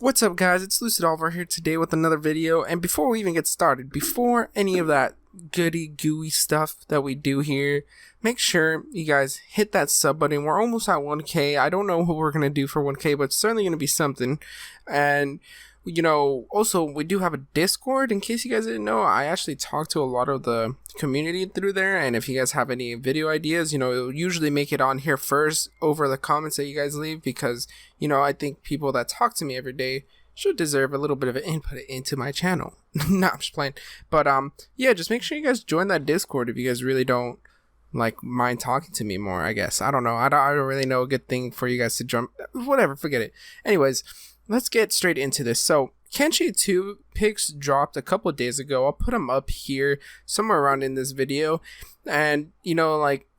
What's up, guys? It's Lucid Oliver here today with another video. And before we even get started, before any of that goody gooey stuff that we do here, make sure you guys hit that sub button. We're almost at 1K. I don't know what we're gonna do for 1K, but it's certainly gonna be something. And also we do have a Discord. In case you guys didn't know, I actually talk to a lot of the community through there, and if you guys have any video ideas, it'll usually make it on here first over the comments that you guys leave, because I think people that talk to me every day should deserve a little bit of an input into my channel. No, I'm just playing. But yeah, just make sure you guys join that Discord if you guys really don't mind talking to me more. I guess I don't know. I don't really know a good thing for you guys to jump. Whatever, forget it. Anyways, let's get straight into this. So Kenshi 2 pics dropped a couple of days ago. I'll put them up here somewhere around in this video. And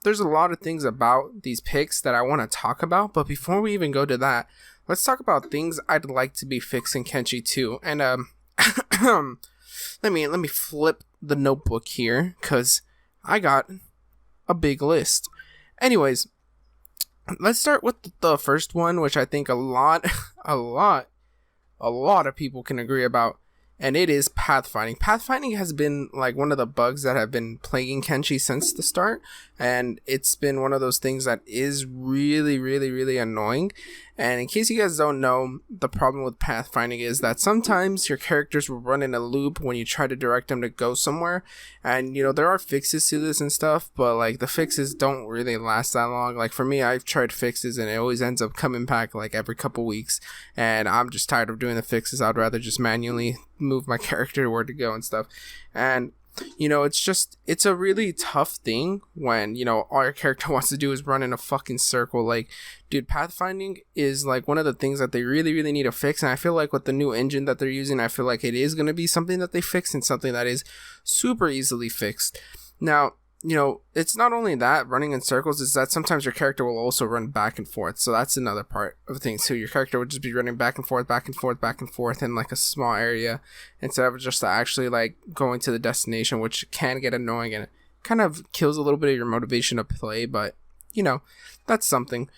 there's a lot of things about these pics that I want to talk about, but before we even go to that, let's talk about things I'd like to be fixed in Kenshi 2. And let me flip the notebook here, cuz I got a big list. Anyways, let's start with the first one, which I think a lot of people can agree about, and it is pathfinding. Pathfinding has been one of the bugs that have been plaguing Kenshi since the start, and it's been one of those things that is really annoying. And in case you guys don't know, the problem with pathfinding is that sometimes your characters will run in a loop when you try to direct them to go somewhere, and there are fixes to this and stuff, but the fixes don't really last that long. For me, I've tried fixes and it always ends up coming back every couple weeks, and I'm just tired of doing the fixes. I'd rather just manually move my character where to go and stuff. And it's a really tough thing when all your character wants to do is run in a fucking circle. Dude, pathfinding is one of the things that they really need to fix, and I feel with the new engine that they're using, I feel it is going to be something that they fix, and something that is super easily fixed. Now, it's not only that running in circles, is that sometimes your character will also run back and forth. So that's another part of things too. Your character would just be running back and forth in a small area, instead of just actually going to the destination, which can get annoying and it kind of kills a little bit of your motivation to play, but that's something.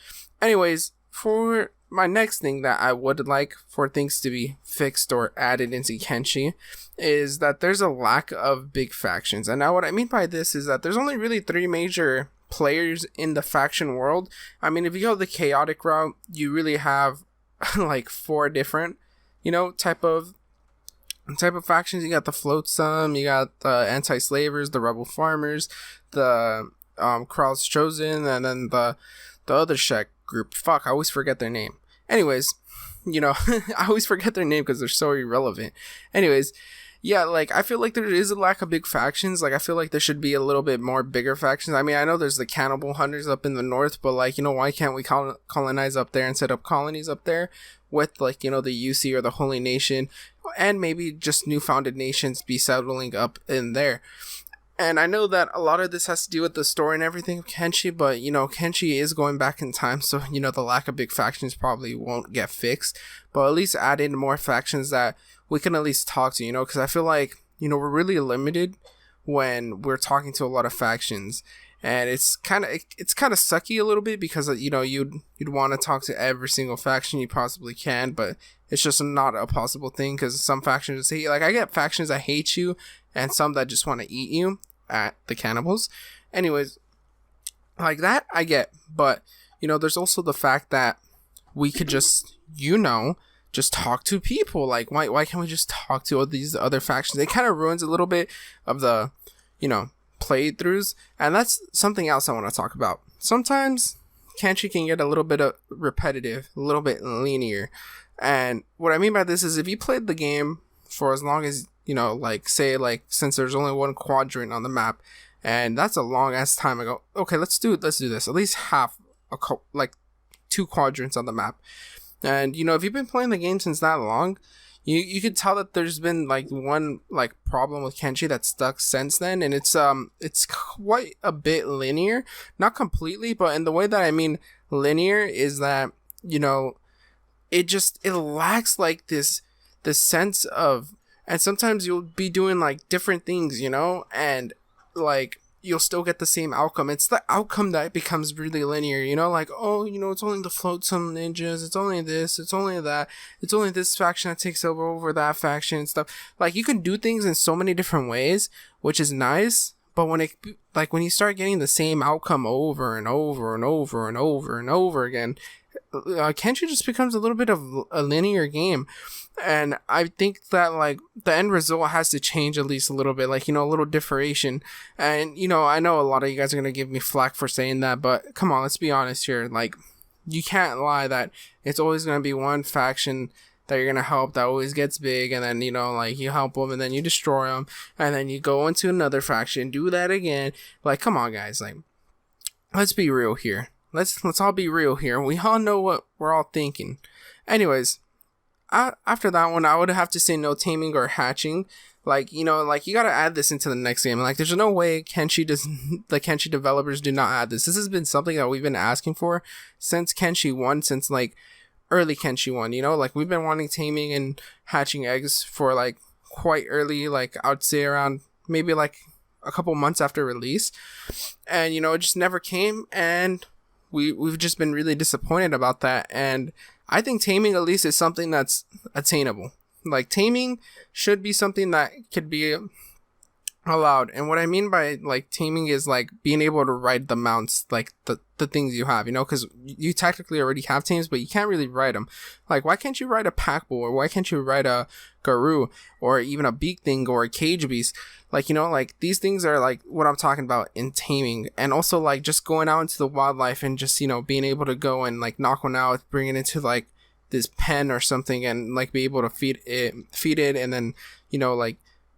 Anyways, for my next thing that I would like for things to be fixed or added into Kenshi is that there's a lack of big factions. And now what I mean by this is that there's only really 3 major players in the faction world. I mean, if you go the chaotic route, you really have 4 different, type of factions. You got the flotsome, you got the anti-slavers, the rebel farmers, the Kral's chosen, and then the other Shek group. Fuck, I always forget their name. Anyways, I always forget their name because they're so irrelevant. Anyways, yeah, I feel there is a lack of big factions. I feel there should be a little bit more bigger factions. I mean, I know there's the cannibal hunters up in the north, but why can't we colonize up there and set up colonies up there with the UC or the Holy Nation, and maybe just new founded nations be settling up in there? And I know that a lot of this has to do with the story and everything of Kenshi, but Kenshi is going back in time, so the lack of big factions probably won't get fixed, but at least add in more factions that we can at least talk to, because I feel we're really limited when we're talking to a lot of factions, and it's kind of sucky a little bit, because you'd want to talk to every single faction you possibly can, but it's just not a possible thing, because some factions hate you. I get factions that hate you, and some that just want to eat you at the cannibals. Anyways, that I get, but there's also the fact that we could just just talk to people. Why can't we just talk to all these other factions? It kind of ruins a little bit of the playthroughs, and that's something else I want to talk about. Sometimes Kenshi can get a little bit of repetitive, a little bit linear, and what I mean by this is if you played the game for as long as since there's only 1 quadrant on the map, and that's a long ass time ago. Okay, let's do this. At least half 2 quadrants on the map. And if you've been playing the game since that long, you could tell that there's been one problem with Kenshi that's stuck since then, and it's quite a bit linear. Not completely, but in the way that I mean linear is that it lacks this sense of. And sometimes you'll be doing different things, and you'll still get the same outcome. It's the outcome that becomes really linear, you know, like, oh, you know, it's only to float some ninjas, it's only this, it's only that, it's only this faction that takes over that faction and stuff. Like, you can do things in so many different ways, which is nice, but when you start getting the same outcome over and over and over and over and over again, Kenshi just becomes a little bit of a linear game. And I think that, like, the end result has to change at least a little bit, like, you know, a little differentiation. And, you know, I know a lot of you guys are going to give me flack for saying that, but come on, let's be honest here. Like, you can't lie that it's always going to be one faction that you're going to help that always gets big, and then, you know, like, you help them, and then you destroy them, and then you go into another faction, do that again. Like, come on, guys, like, let's be real here. Let's all be real here. We all know what we're all thinking. Anyways, after that one, I would have to say no taming or hatching. Like, you know, like, you gotta add this into the next game. Like, there's no way the Kenshi developers do not add this. This has been something that we've been asking for since Kenshi 1, since, like, early Kenshi 1, you know? Like, we've been wanting taming and hatching eggs for, like, quite early, like, I would say around maybe, like, a couple months after release. And, you know, it just never came, and we've just been really disappointed about that. And I think taming at least is something that's attainable. Like, taming should be something that could be allowed. And what I mean by, like, taming is, like, being able to ride the mounts, like, the things you have, you know, because you technically already have tames, but you can't really ride them. Like, why can't you ride a pack bull, or why can't you ride a Garou, or even a beak thing, or a cage beast? Like, you know, like, these things are, like, what I'm talking about in taming. And also, like, just going out into the wildlife and just, you know, being able to go and, like, knock one out, bring it into, like, this pen or something, and, like, be able to feed it, and then, you know, like,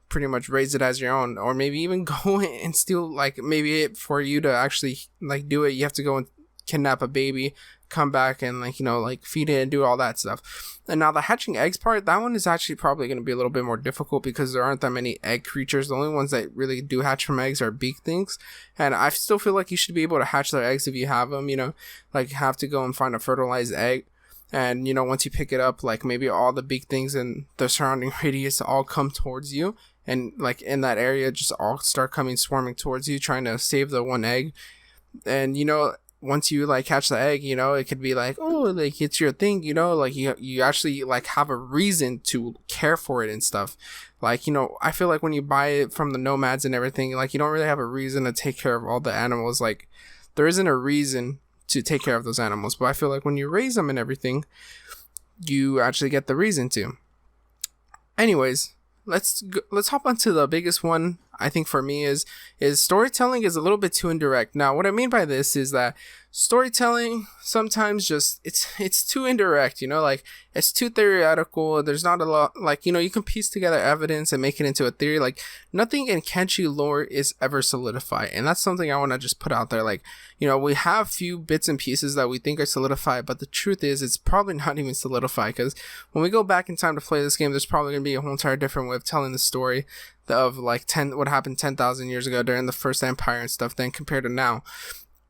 pretty much raise it as your own. Or maybe even go and steal, like, maybe for you to actually, like, do it, you have to go and kidnap a baby, come back and, like, you know, like, feed it and do all that stuff. And now the hatching eggs part, that one is actually probably going to be a little bit more difficult because there aren't that many egg creatures. The only ones that really do hatch from eggs are beak things, and I still feel like you should be able to hatch their eggs if you have them, you know, like, you have to go and find a fertilized egg. And, you know, once you pick it up, like, maybe all the big things in the surrounding radius all come towards you. And, like, in that area, just all start swarming towards you, trying to save the one egg. And, you know, once you, like, catch the egg, you know, it could be like, oh, like, it's your thing, you know, like, you actually, like, have a reason to care for it and stuff. Like, you know, I feel like when you buy it from the nomads and everything, like, you don't really have a reason to take care of all the animals. Like, there isn't a reason to take care of those animals, but I feel like when you raise them and everything, you actually get the reason to. Anyways, let's hop onto the biggest one. I think for me is storytelling is a little bit too indirect. Now, what I mean by this is that storytelling sometimes just it's too indirect, you know, like, it's too theoretical. There's not a lot, like, you know, you can piece together evidence and make it into a theory. Like, nothing in Kenshi lore is ever solidified, and that's something I want to just put out there. Like, you know, we have few bits and pieces that we think are solidified, but the truth is it's probably not even solidified, because when we go back in time to play this game, there's probably going to be a whole entire different way of telling the story of, like, what happened 10,000 years ago during the first empire and stuff then compared to now.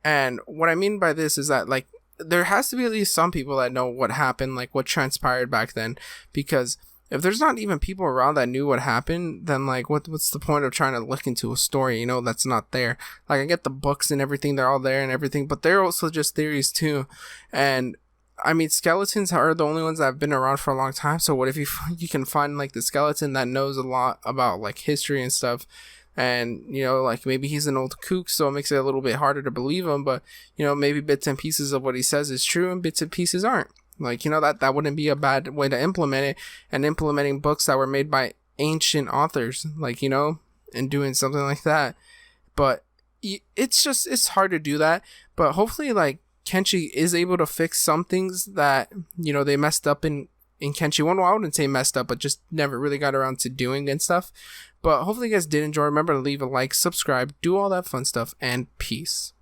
And what I mean by this is that, like, there has to be at least some people that know what happened, like, what transpired back then, because if there's not even people around that knew what happened, then, like, what's the point of trying to look into a story, you know, that's not there? Like, I get the books and everything, they're all there and everything, but they're also just theories too. And I mean, skeletons are the only ones that have been around for a long time. So what if you can find, like, the skeleton that knows a lot about, like, history and stuff, and, you know, like, maybe he's an old kook, so it makes it a little bit harder to believe him, but, you know, maybe bits and pieces of what he says is true and bits and pieces aren't. Like, you know, that wouldn't be a bad way to implement it. And implementing books that were made by ancient authors, like, you know, and doing something like that. But it's hard to do that. But hopefully, like, Kenshi is able to fix some things that, you know, they messed up in Kenshi 1. Well, I wouldn't say messed up, but just never really got around to doing and stuff. But hopefully you guys did enjoy. Remember to leave a like, subscribe, do all that fun stuff, and peace.